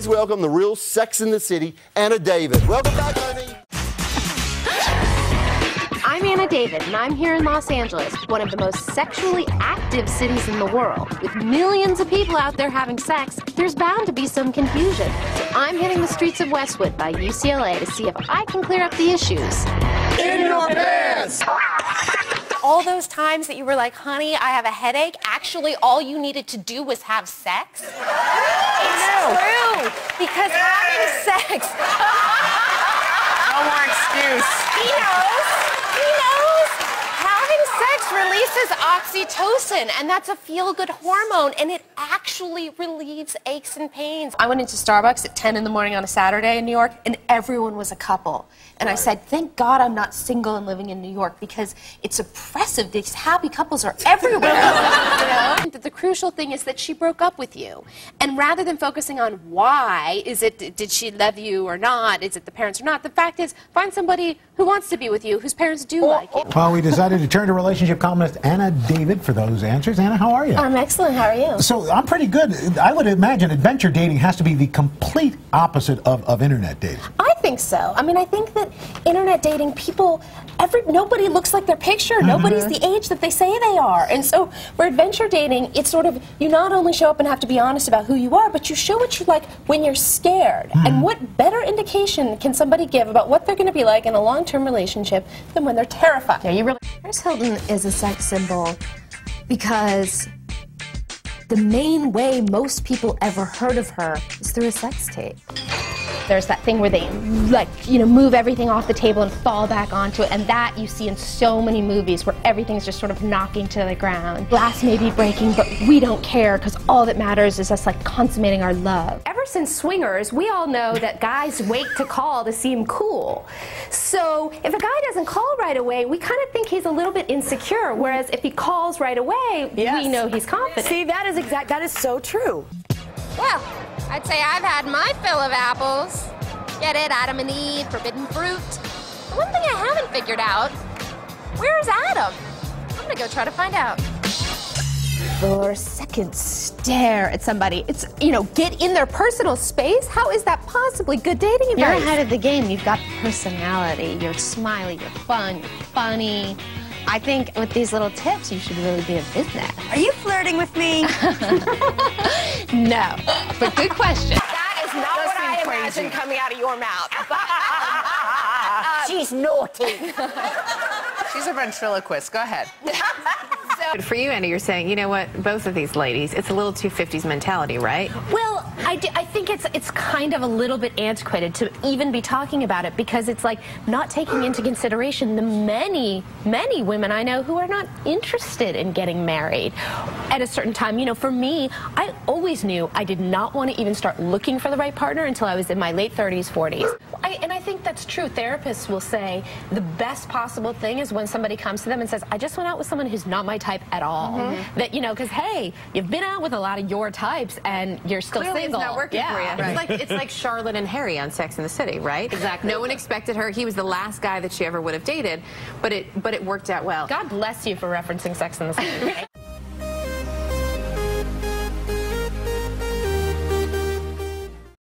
Please welcome the real Sex in the City, Anna David. Welcome back, honey. I'm Anna David, and I'm here in Los Angeles, one of the most sexually active cities in the world. With millions of people out there having sex, there's bound to be some confusion. So I'm hitting the streets of Westwood by UCLA to see if I can clear up the issues. In your pants! All those times that you were like, honey, I have a headache, actually all you needed to do was have sex? It's true, because having sex... No more excuse. He knows. Having sex releases oxytocin, and that's a feel-good hormone, and it actually relieves aches and pains. I went into Starbucks at 10 in the morning on a Saturday in New York, and everyone was a couple. And I said, thank God I'm not single and living in New York, because it's oppressive. These happy couples are everywhere. The crucial thing is that she broke up with you. And rather than focusing on why, is it, did she love you or not, is it the parents or not, the fact is, find somebody who wants to be with you, whose parents do like you. Well, we decided to turn to relationship columnist Anna David for those answers. Anna, how are you? I'm excellent. How are you? So I'm pretty good. I would imagine adventure dating has to be the complete opposite of internet dating. I think so. I mean, I think that internet dating, nobody looks like their picture. Nobody's the age that they say they are. And so for adventure dating, it's sort of, you not only show up and have to be honest about who you are, but you show what you're like when you're scared. And what better indication can somebody give about what they're going to be like in a long-term relationship than when they're terrified? Yeah, Paris Hilton is a sex symbol because the main way most people ever heard of her is through a sex tape. There's that thing where they, like, move everything off the table and fall back onto it, and that you see in so many movies where everything's just sort of knocking to the ground. Glass may be breaking, but we don't care, because all that matters is us, like, consummating our love. Ever since Swingers, we all know that guys wait to call to seem cool. So if a guy doesn't call right away, we kind of think he's a little bit insecure, whereas if he calls right away, we know he's confident. See, that is so true. Well, I'd say I've had my fill of apples. Get it, Adam and Eve, forbidden fruit. The one thing I haven't figured out, where's Adam? I'm gonna go try to find out. For a second stare at somebody, it's, get in their personal space? How is that possibly good dating advice? You're ahead of the game. You've got personality. You're smiley. You're fun. You're funny. I think with these little tips, you should really be a business. Are you flirting with me? No, but good question. That is not what I imagined coming out of your mouth. She's naughty. She's a ventriloquist. Go ahead. Good for you, Andy. You're saying, you know what, both of these ladies, it's a little too 50s mentality, right? Well, I think it's kind of a little bit antiquated to even be talking about it, because it's like not taking into consideration the many women I know who are not interested in getting married at a certain time. For me, I always knew I did not want to even start looking for the right partner until I was in my late 30s, 40s. And I think that's true. Therapists will say the best possible thing is when somebody comes to them and says, I just went out with someone who's not my type at all. That, because, hey, you've been out with a lot of your types and you're still Clearly single. It's not working for you. Right. It's like Charlotte and Harry on Sex and the City, right? Exactly. No one expected her. He was the last guy that she ever would have dated, but it worked out well. God bless you for referencing Sex and the City.